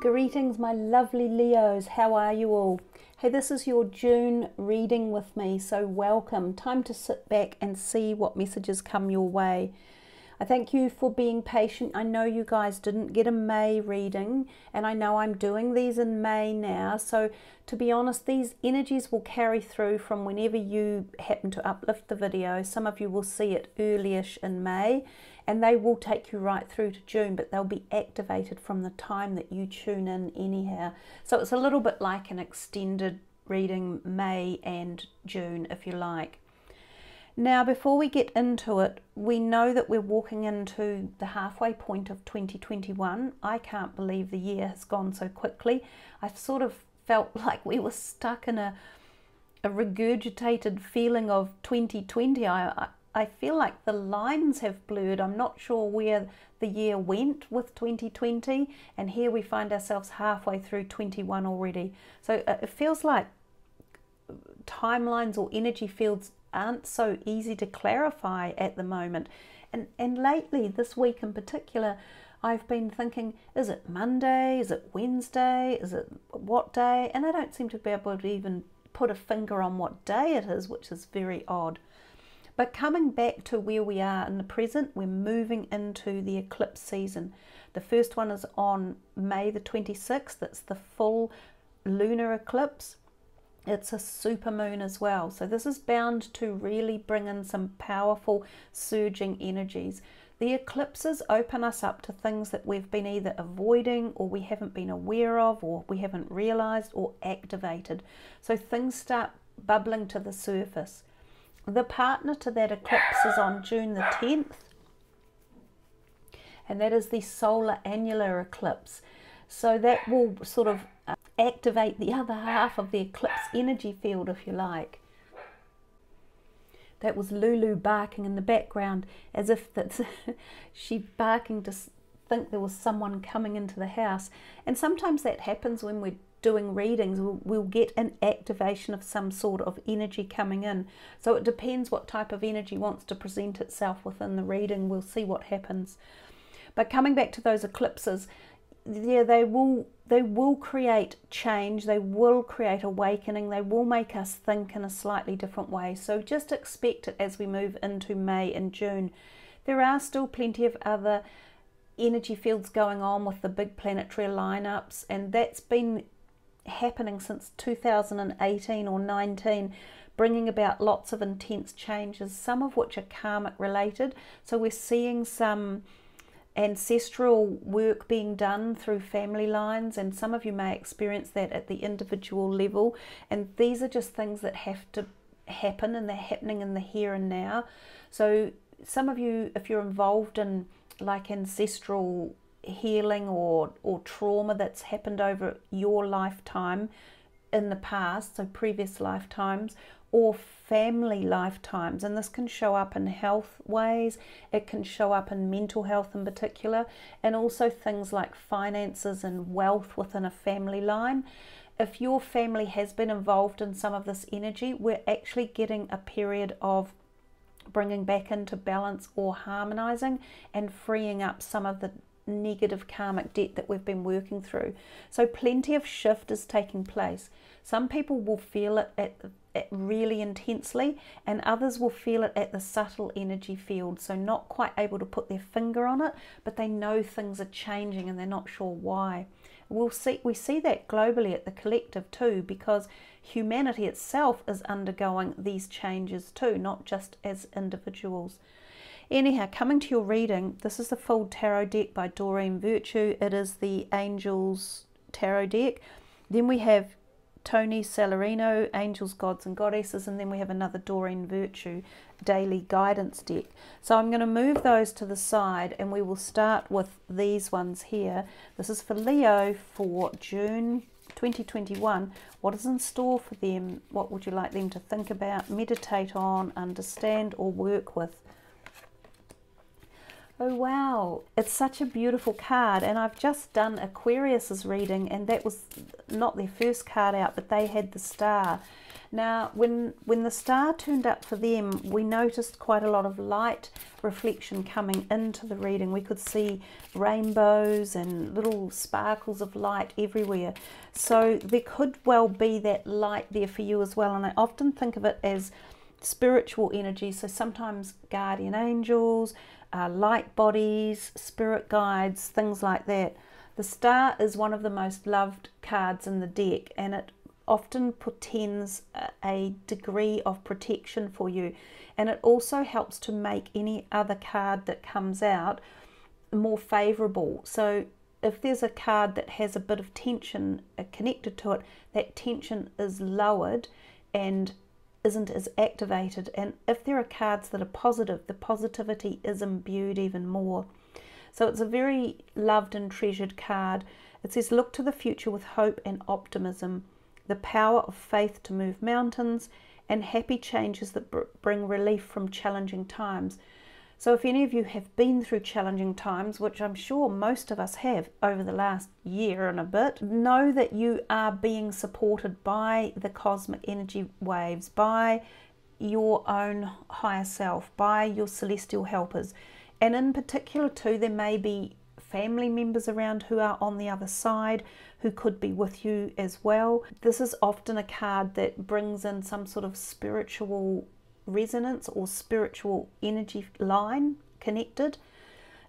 Greetings, my lovely Leos. How are you all? Hey, this is your June reading with me, so welcome. Time to sit back and see what messages come your way. I thank you for being patient. I know you guys didn't get a May reading, and I know I'm doing these in May now. So to be honest, these energies will carry through from whenever you happen to uplift the video. Some of you will see it early-ish in May, and they will take you right through to June, but they'll be activated from the time that you tune in anyhow. So it's a little bit like an extended reading, May and June, if you like. Now, before we get into it, we know that we're walking into the halfway point of 2021. I can't believe the year has gone so quickly. I've sort of felt like we were stuck in a regurgitated feeling of 2020. I feel like the lines have blurred. I'm not sure where the year went with 2020, and here we find ourselves halfway through 21 already. So it feels like timelines or energy fields aren't so easy to clarify at the moment. And lately, this week in particular, I've been thinking, is it Monday? Is it Wednesday? Is it what day? And I don't seem to be able to even put a finger on what day it is, which is very odd. But coming back to where we are in the present, we're moving into the eclipse season. The first one is on May the 26th. It's the full lunar eclipse. It's a supermoon as well. So this is bound to really bring in some powerful surging energies. The eclipses open us up to things that we've been either avoiding, or we haven't been aware of, or we haven't realized or activated. So things start bubbling to the surface. The partner to that eclipse is on June the 10th, and that is the solar annular eclipse. So that will sort of activate the other half of the eclipse energy field, if you like. That was Lulu barking in the background, as if that's she barking to think there was someone coming into the house. And sometimes that happens when we're doing readings. We'll get an activation of some sort of energy coming in. So it depends what type of energy wants to present itself within the reading. We'll see what happens. But coming back to those eclipses, yeah, they will create change, they will create awakening, they will make us think in a slightly different way. So just expect it as we move into May and June. There are still plenty of other energy fields going on with the big planetary lineups, and that's been happening since 2018 or 19, bringing about lots of intense changes, some of which are karmic related. So we're seeing some ancestral work being done through family lines, and some of you may experience that at the individual level, and these are just things that have to happen, and they're happening in the here and now. So some of you, if you're involved in like ancestral healing or trauma that's happened over your lifetime in the past, so previous lifetimes, or family lifetimes, and this can show up in health ways, it can show up in mental health in particular, and also things like finances and wealth within a family line. If your family has been involved in some of this energy, we're actually getting a period of bringing back into balance or harmonizing and freeing up some of the negative karmic debt that we've been working through. So plenty of shift is taking place. Some people will feel it really intensely, and others will feel it at the subtle energy field, so not quite able to put their finger on it, but they know things are changing and they're not sure why. We see that globally at the collective too, because humanity itself is undergoing these changes too, not just as individuals. Anyhow, coming to your reading, this is the full tarot deck by Doreen Virtue. It is the Angels Tarot deck. Then we have Tony Salarino, Angels, Gods and Goddesses, and then we have another Doreen Virtue Daily Guidance deck. So I'm going to move those to the side, and we will start with these ones here. This is for Leo for June 2021. What is in store for them? What would you like them to think about, meditate on, understand, or work with? Oh wow, it's such a beautiful card, and I've just done Aquarius's reading, and that was not their first card out, but they had the star. Now, when the star turned up for them, we noticed quite a lot of light reflection coming into the reading. We could see rainbows and little sparkles of light everywhere. So there could well be that light there for you as well. And I often think of it as spiritual energy. So sometimes guardian angels, light bodies, spirit guides, things like that. The star is one of the most loved cards in the deck, and it often portends a degree of protection for you, and it also helps to make any other card that comes out more favorable. So if there's a card that has a bit of tension connected to it, that tension is lowered and isn't as activated. And if there are cards that are positive, the positivity is imbued even more. So it's a very loved and treasured card. It says, look to the future with hope and optimism, the power of faith to move mountains, and happy changes that bring relief from challenging times. So if any of you have been through challenging times, which I'm sure most of us have over the last year and a bit, know that you are being supported by the cosmic energy waves, by your own higher self, by your celestial helpers. And in particular too, there may be family members around who are on the other side, who could be with you as well. This is often a card that brings in some sort of spiritual resonance or spiritual energy line connected.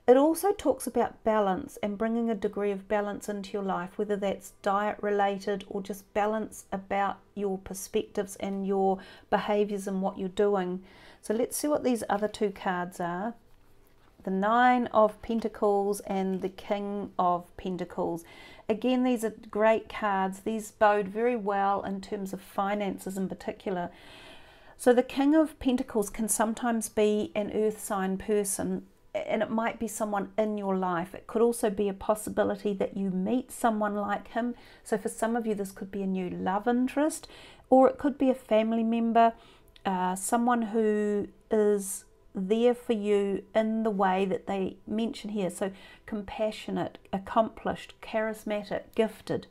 It also talks about balance and bringing a degree of balance into your life, whether that's diet related or just balance about your perspectives and your behaviors and what you're doing. So let's see what these other two cards are. The Nine of Pentacles and the King of Pentacles. Again, these are great cards. These bode very well in terms of finances in particular. So the King of Pentacles can sometimes be an earth sign person, and it might be someone in your life. It could also be a possibility that you meet someone like him. So for some of you, this could be a new love interest, or it could be a family member, someone who is there for you in the way that they mention here. So compassionate, accomplished, charismatic, gifted.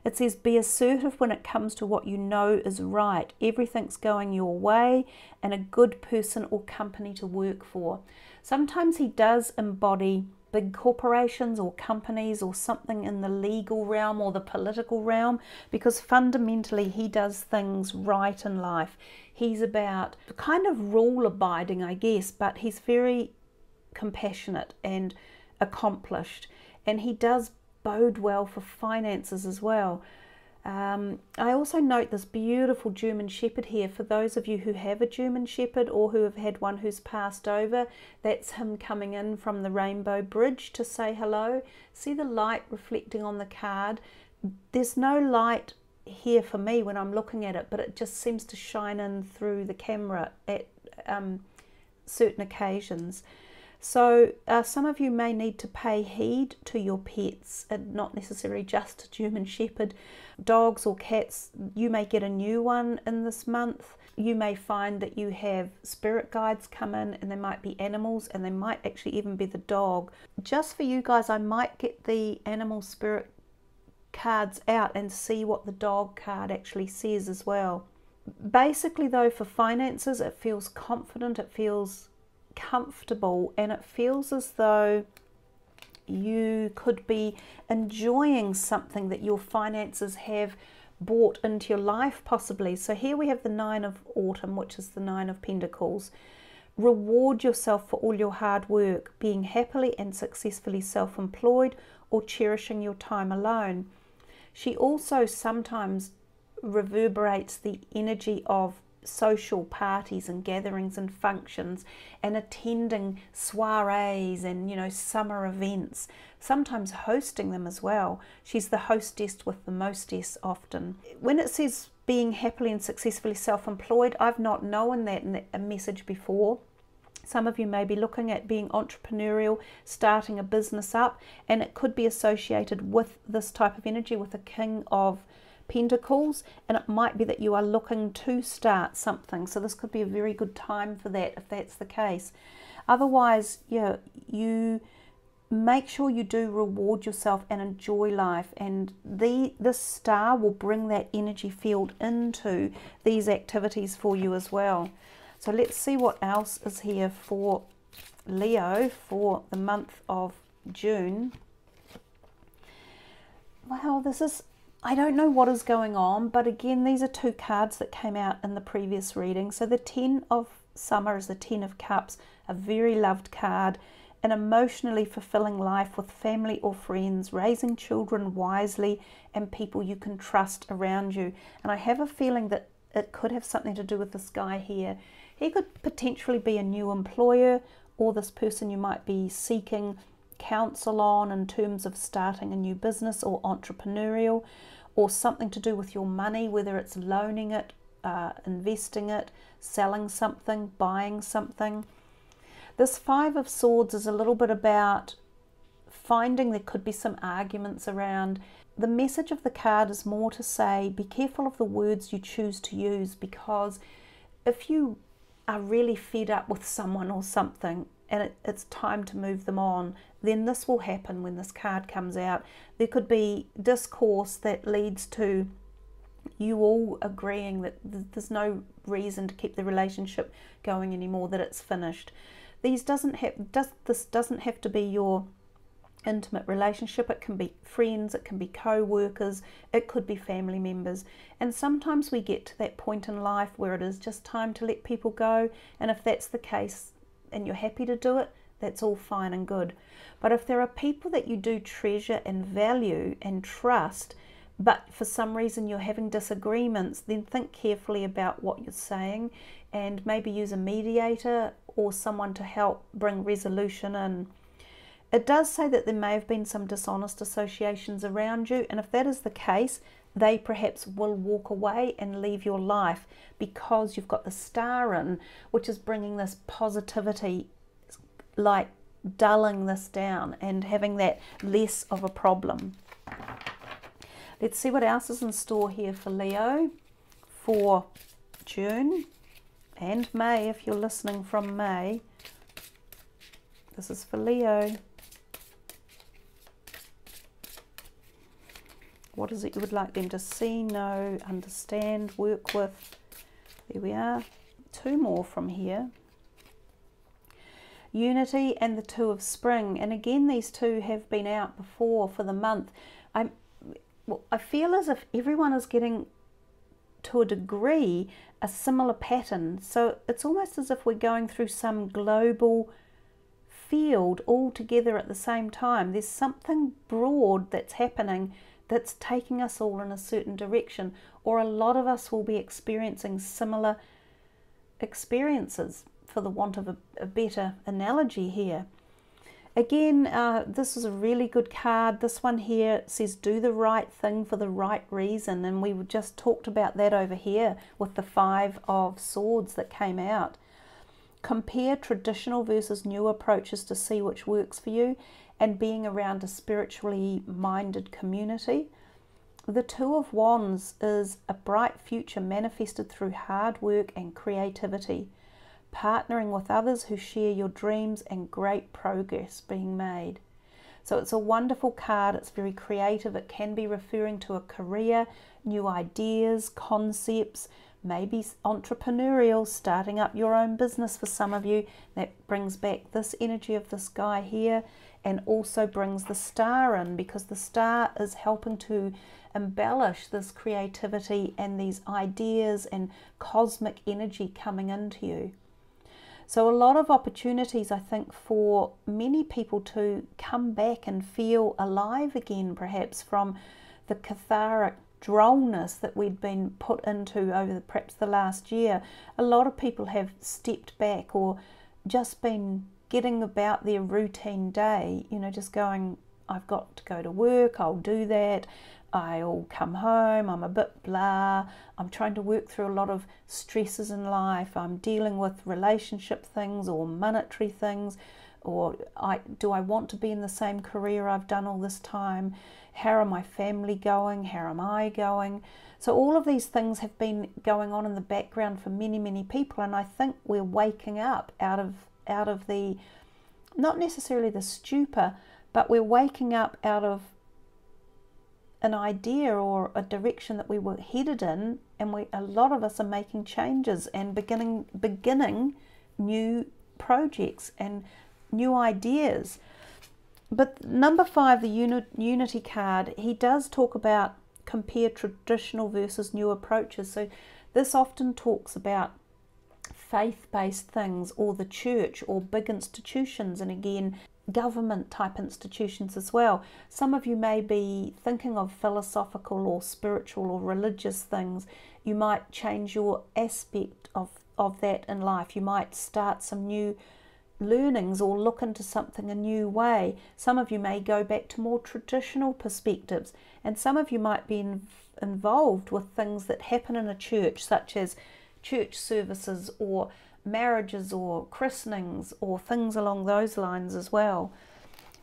It says, be assertive when it comes to what you know is right. Everything's going your way, and a good person or company to work for. Sometimes he does embody big corporations or companies or something in the legal realm or the political realm, because fundamentally he does things right in life. He's about kind of rule abiding, I guess, but he's very compassionate and accomplished, and he does bode well for finances as well. I also note this beautiful German Shepherd here. For those of you who have a German Shepherd or who have had one who's passed over, that's him coming in from the Rainbow Bridge to say hello. See the light reflecting on the card? There's no light here for me when I'm looking at it, but it just seems to shine in through the camera at certain occasions. So some of you may need to pay heed to your pets, and not necessarily just a German Shepherd. Dogs or cats, you may get a new one in this month. You may find that you have spirit guides come in, and they might be animals, and they might actually even be the dog. Just for you guys, I might get the animal spirit cards out and see what the dog card actually says as well. Basically though, for finances, it feels confident, it feels comfortable, and it feels as though you could be enjoying something that your finances have brought into your life possibly. So here we have the Nine of Autumn, which is the Nine of Pentacles. Reward yourself for all your hard work, being happily and successfully self-employed or cherishing your time alone. She also sometimes reverberates the energy of social parties and gatherings and functions, and attending soirees and, you know, summer events, sometimes hosting them as well. She's the hostess with the mostess often. When it says being happily and successfully self-employed, I've not known that in a message before. Some of you may be looking at being entrepreneurial, starting a business up, and it could be associated with this type of energy, with a King of Pentacles, and it might be that you are looking to start something. So this could be a very good time for that if that's the case. Otherwise, yeah, you make sure you do reward yourself and enjoy life, and this star will bring that energy field into these activities for you as well. So let's see what else is here for Leo for the month of June. Wow, this is, I don't know what is going on, but again, these are two cards that came out in the previous reading. So the 10 of Summer is the 10 of Cups, a very loved card, an emotionally fulfilling life with family or friends, raising children wisely, and people you can trust around you. And I have a feeling that it could have something to do with this guy here. He could potentially be a new employer, or this person you might be seeking counsel on in terms of starting a new business or entrepreneurial, or something to do with your money, whether it's loaning it, investing it, selling something, buying something. This 5 of Swords is a little bit about finding there could be some arguments around. The message of the card is more to say, be careful of the words you choose to use, because if you are really fed up with someone or something and it's time to move them on, then this will happen when this card comes out. There could be discourse that leads to you all agreeing that there's no reason to keep the relationship going anymore, that it's finished. This doesn't have to be your intimate relationship. It can be friends, it can be co-workers, it could be family members. And sometimes we get to that point in life where it is just time to let people go, and if that's the case and you're happy to do it, that's all fine and good. But if there are people that you do treasure and value and trust, but for some reason you're having disagreements, then think carefully about what you're saying, and maybe use a mediator or someone to help bring resolution in. It does say that there may have been some dishonest associations around you, and if that is the case, they perhaps will walk away and leave your life, because you've got the Star in, which is bringing this positivity, like dulling this down and having that less of a problem. Let's see what else is in store here for Leo for June and May, if you're listening from May. This is for Leo. What is it you would like them to see, know, understand, work with? There we are. 2 more from here. Unity and the 2 of Spring. And again, these 2 have been out before for the month. I feel as if everyone is getting, to a degree, a similar pattern. So it's almost as if we're going through some global field all together at the same time. There's something broad that's happening that's taking us all in a certain direction, or a lot of us will be experiencing similar experiences, for the want of a better analogy here. Again, this is a really good card. This one here says do the right thing for the right reason, and we just talked about that over here with the 5 of Swords that came out. Compare traditional versus new approaches to see which works for you, and being around a spiritually minded community. The 2 of Wands is a bright future manifested through hard work and creativity, partnering with others who share your dreams, and great progress being made. So it's a wonderful card. It's very creative. It can be referring to a career, new ideas, concepts, maybe entrepreneurial, starting up your own business for some of you. That brings back this energy of this guy here, and also brings the Star in, because the Star is helping to embellish this creativity and these ideas and cosmic energy coming into you. So a lot of opportunities, I think, for many people to come back and feel alive again, perhaps from the cathartic drollness that we'd been put into over perhaps the last year. A lot of people have stepped back, or just been getting about their routine day, you know, just going, I've got to go to work, I'll do that, I'll come home, I'm a bit blah, I'm trying to work through a lot of stresses in life, I'm dealing with relationship things or monetary things, or do I want to be in the same career I've done all this time? How are my family going? How am I going? So all of these things have been going on in the background for many, many people, and I think we're waking up out of the, not necessarily the stupor, but we're waking up out of an idea or a direction that we were headed in, and a lot of us are making changes and beginning new projects and new ideas. But number 5, the Unity card, he does talk about compare traditional versus new approaches. So this often talks about faith-based things, or the church, or big institutions, and again government type institutions as well. Some of you may be thinking of philosophical or spiritual or religious things. You might change your aspect of that in life. You might start some new learnings or look into something a new way. Some of you may go back to more traditional perspectives, and some of you might be involved with things that happen in a church, such as church services or marriages or christenings or things along those lines as well.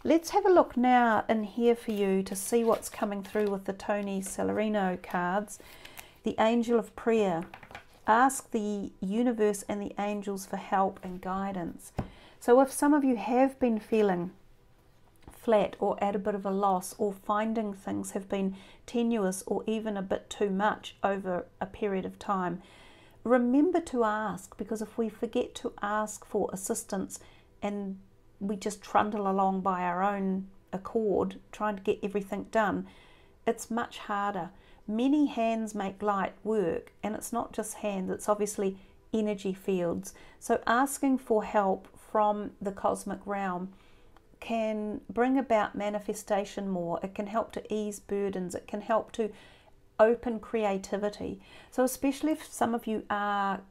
Let's have a look now in here for you to see what's coming through with the Tony Salarino cards. The Angel of Prayer. Ask the universe and the angels for help and guidance. So if some of you have been feeling flat or at a bit of a loss, or finding things have been tenuous or even a bit too much over a period of time, remember to ask, because if we forget to ask for assistance and we just trundle along by our own accord trying to get everything done, it's much harder. Many hands make light work, and it's not just hands, it's obviously energy fields. So asking for help from the cosmic realm can bring about manifestation more. It can help to ease burdens. It can help to open creativity. So especially if some of you are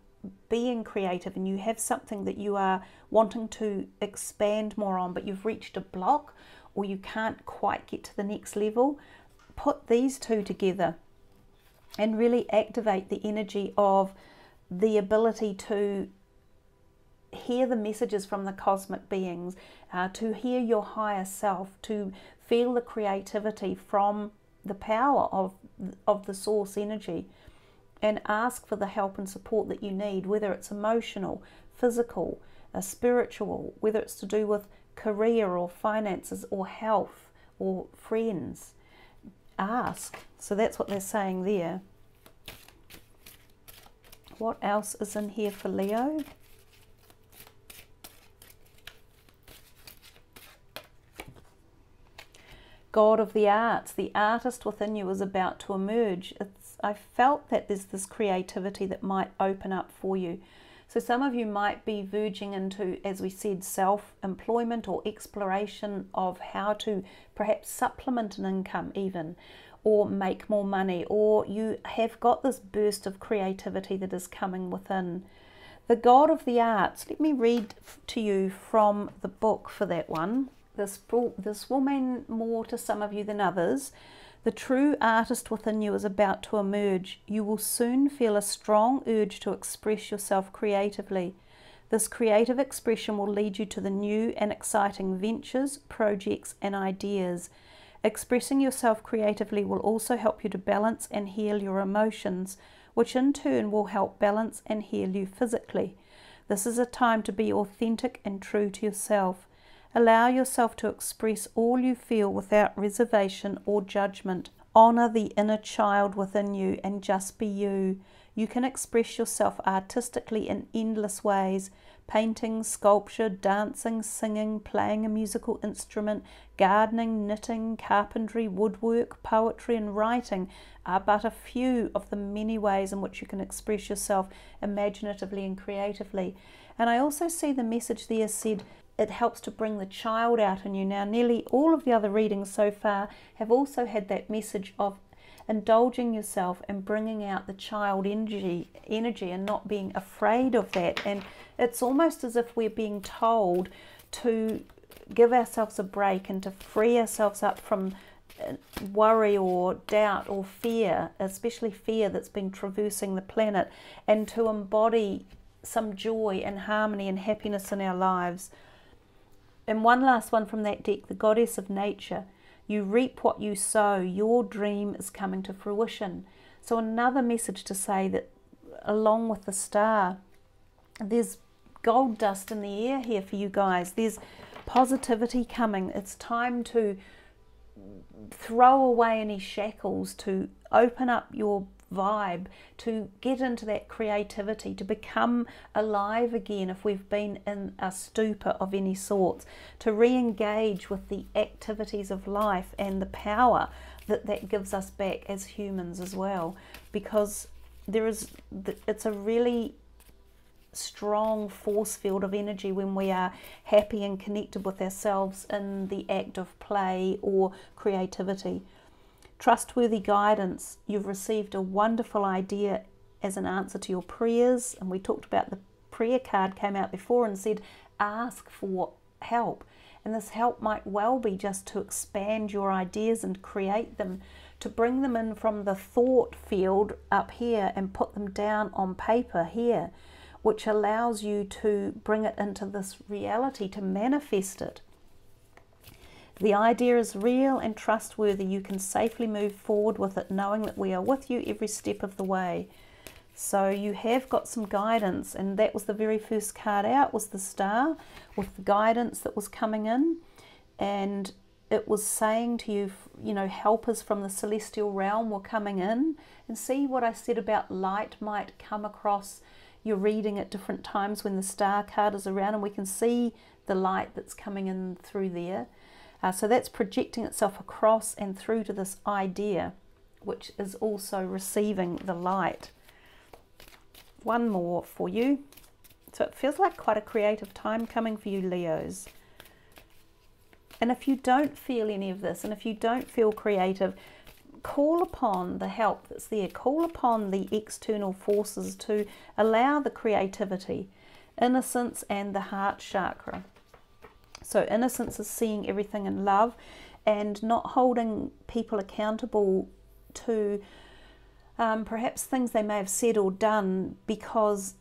being creative and you have something that you are wanting to expand more on, but you've reached a block or you can't quite get to the next level, put these two together and really activate the energy of the ability to hear the messages from the cosmic beings, to hear your higher self, to feel the creativity from the power of the source energy, and ask for the help and support that you need, whether it's emotional, physical, spiritual, whether it's to do with career or finances or health or friends. Ask. So that's what they're saying there. What else is in here for Leo? God of the arts, the artist within you is about to emerge. I felt that there's this creativity that might open up for you. So some of you might be verging into, as we said, self-employment or exploration of how to perhaps supplement an income even, or make more money, or you have got this burst of creativity that is coming within. The God of the arts, let me read to you from the book for that one. This will mean more to some of you than others. The true artist within you is about to emerge. You will soon feel a strong urge to express yourself creatively. This creative expression will lead you to the new and exciting ventures, projects, and ideas. Expressing yourself creatively will also help you to balance and heal your emotions, which in turn will help balance and heal you physically. This is a time to be authentic and true to yourself. Allow yourself to express all you feel without reservation or judgment. Honor the inner child within you and just be you. You can express yourself artistically in endless ways. Painting, sculpture, dancing, singing, playing a musical instrument, gardening, knitting, carpentry, woodwork, poetry and writing are but a few of the many ways in which you can express yourself imaginatively and creatively. And I also see the message there said, it helps to bring the child out in you. Now, nearly all of the other readings so far have also had that message of indulging yourself and bringing out the child energy and not being afraid of that. And it's almost as if we're being told to give ourselves a break and to free ourselves up from worry or doubt or fear, especially fear that's been traversing the planet, and to embody some joy and harmony and happiness in our lives. And one last one from that deck, the Goddess of Nature. You reap what you sow. Your dream is coming to fruition. So another message to say that along with the star, there's gold dust in the air here for you guys. There's positivity coming. It's time to throw away any shackles, to open up your vibe, to get into that creativity, to become alive again if we've been in a stupor of any sorts, to re-engage with the activities of life and the power that gives us back as humans as well, because it's a really strong force field of energy when we are happy and connected with ourselves in the act of play or creativity. Trustworthy guidance. You've received a wonderful idea as an answer to your prayers, and we talked about the prayer card came out before and said ask for help, and this help might well be just to expand your ideas and create them, to bring them in from the thought field up here and put them down on paper here, which allows you to bring it into this reality, to manifest it. The idea is real and trustworthy. You can safely move forward with it, knowing that we are with you every step of the way. So you have got some guidance, and that was the very first card out, was the star with the guidance that was coming in, and it was saying to you, you know, helpers from the celestial realm were coming in. And see what I said about light might come across your reading at different times when the star card is around, and we can see the light that's coming in through there. So that's projecting itself across and through to this idea, which is also receiving the light. One more for you. So it feels like quite a creative time coming for you, Leos. And if you don't feel any of this, and if you don't feel creative, call upon the help that's there. Call upon the external forces to allow the creativity. Innocence and the heart chakra. So innocence is seeing everything in love and not holding people accountable to perhaps things they may have said or done, because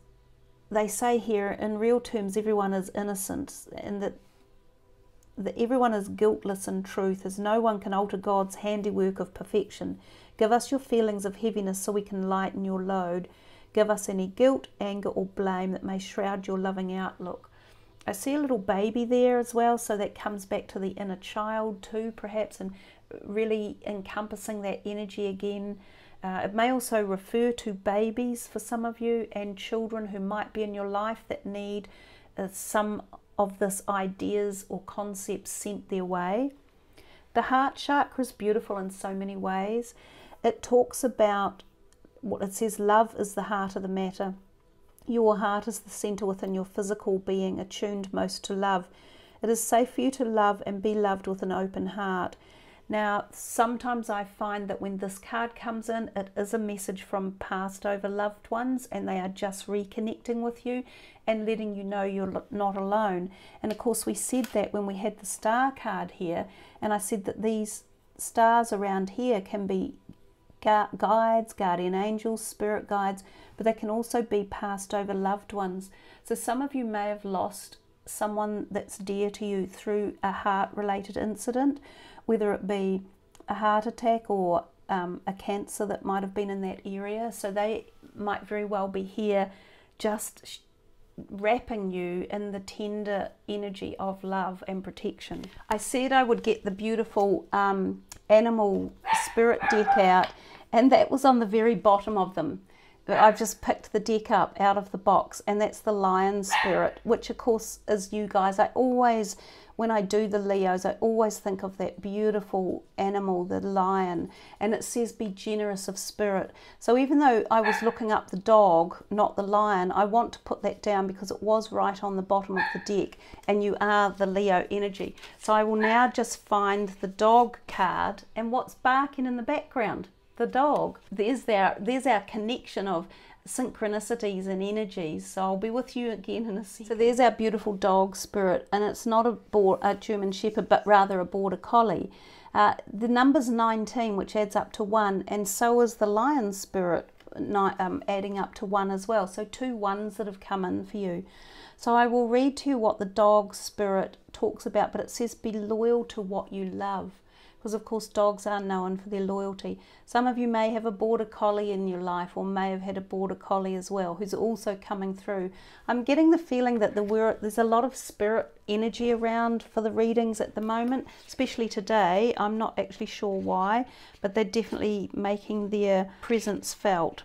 they say here in real terms everyone is innocent, and that everyone is guiltless in truth, as no one can alter God's handiwork of perfection. Give us your feelings of heaviness so we can lighten your load. Give us any guilt, anger or blame that may shroud your loving outlook. I see a little baby there as well, so that comes back to the inner child too, perhaps, and really encompassing that energy again. It may also refer to babies for some of you, and children who might be in your life that need some of this ideas or concepts sent their way. The heart chakra is beautiful in so many ways. It talks about what it says, love is the heart of the matter. Your heart is the centre within your physical being, attuned most to love. It is safe for you to love and be loved with an open heart. Now, sometimes I find that when this card comes in, it is a message from passed over loved ones, and they are just reconnecting with you and letting you know you're not alone. And of course, we said that when we had the star card here, and I said that these stars around here can be guides, guardian angels, spirit guides, but they can also be passed over loved ones. So some of you may have lost someone that's dear to you through a heart-related incident, whether it be a heart attack or a cancer that might have been in that area. So they might very well be here just wrapping you in the tender energy of love and protection. I said I would get the beautiful animal spirit deck out, and that was on the very bottom of them. But I've just picked the deck up out of the box, and that's the lion spirit, which of course is you guys. I always, when I do the Leos, I always think of that beautiful animal, the lion, and it says be generous of spirit. So even though I was looking up the dog, not the lion, I want to put that down because it was right on the bottom of the deck, and you are the Leo energy. So I will now just find the dog card, and what's barking in the background? The dog. There's our connection of synchronicities and energies. So I'll be with you again in a second. So there's our beautiful dog spirit, and it's not a German Shepherd, but rather a Border Collie. The number's 19, which adds up to 1, and so is the lion spirit, adding up to 1 as well. So 2 ones that have come in for you. So I will read to you what the dog spirit talks about, but it says be loyal to what you love. because of course dogs are known for their loyalty. Some of you may have a border collie in your life, or may have had a border collie as well, who's also coming through. I'm getting the feeling that there's a lot of spirit energy around for the readings at the moment, especially today. I'm not actually sure why, but they're definitely making their presence felt,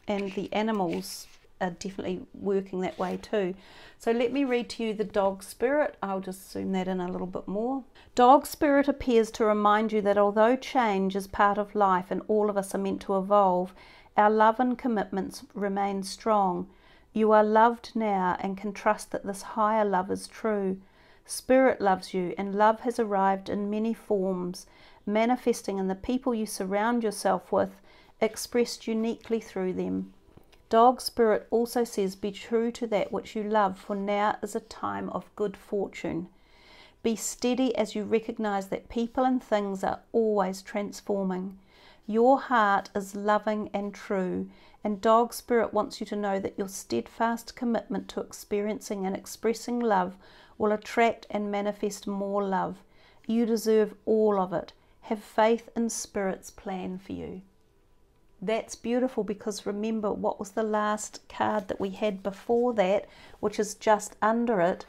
and the animals are definitely working that way too. So let me read to you the dog spirit. I'll just zoom that in a little bit more. Dog spirit appears to remind you that although change is part of life and all of us are meant to evolve, our love and commitments remain strong. You are loved now and can trust that this higher love is true. Spirit loves you, and love has arrived in many forms, manifesting in the people you surround yourself with, expressed uniquely through them. Dog spirit also says, be true to that which you love, for now is a time of good fortune. Be steady as you recognize that people and things are always transforming. Your heart is loving and true, and dog spirit wants you to know that your steadfast commitment to experiencing and expressing love will attract and manifest more love. You deserve all of it. Have faith in Spirit's plan for you. That's beautiful, because remember, what was the last card that we had before that, which is just under it?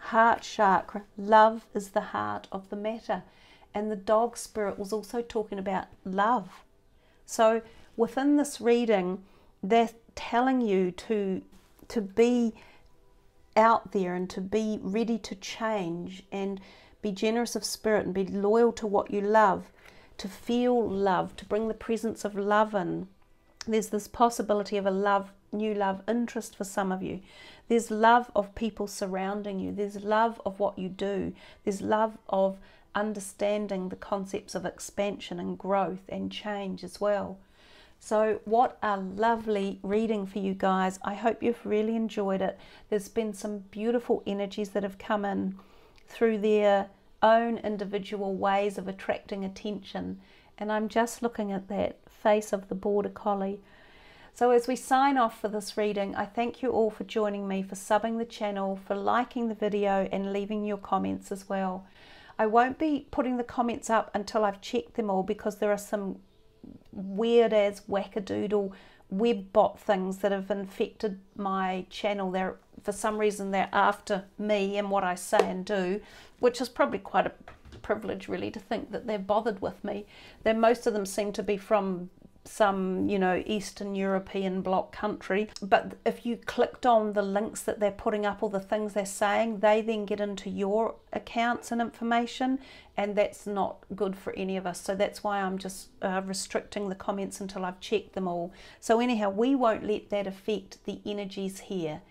Heart chakra. Love is the heart of the matter. And the dog spirit was also talking about love. So within this reading, they're telling you to be out there and to be ready to change and be generous of spirit and be loyal to what you love, to feel love, to bring the presence of love in. There's this possibility of a new love interest for some of you. There's love of people surrounding you. There's love of what you do. There's love of understanding the concepts of expansion and growth and change as well. So what a lovely reading for you guys. I hope you've really enjoyed it. There's been some beautiful energies that have come in through their own individual ways of attracting attention, and I'm just looking at that face of the border collie. So as we sign off for this reading, I thank you all for joining me, for subbing the channel, for liking the video and leaving your comments as well. I won't be putting the comments up until I've checked them all, because there are some weird as wackadoodle web bot things that have infected my channel. For some reason they're after me and what I say and do, which is probably quite a privilege really, to think that they're bothered with me. Most of them seem to be from some, Eastern European bloc country, but if you clicked on the links that they're putting up, or the things they're saying, they then get into your accounts and information, and that's not good for any of us. So that's why I'm just restricting the comments until I've checked them all. So anyhow, we won't let that affect the energies here.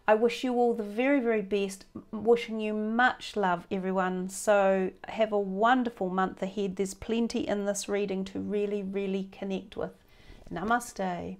I wish you all the very, very best. Wishing you much love, everyone. So have a wonderful month ahead. There's plenty in this reading to really, really connect with. Namaste.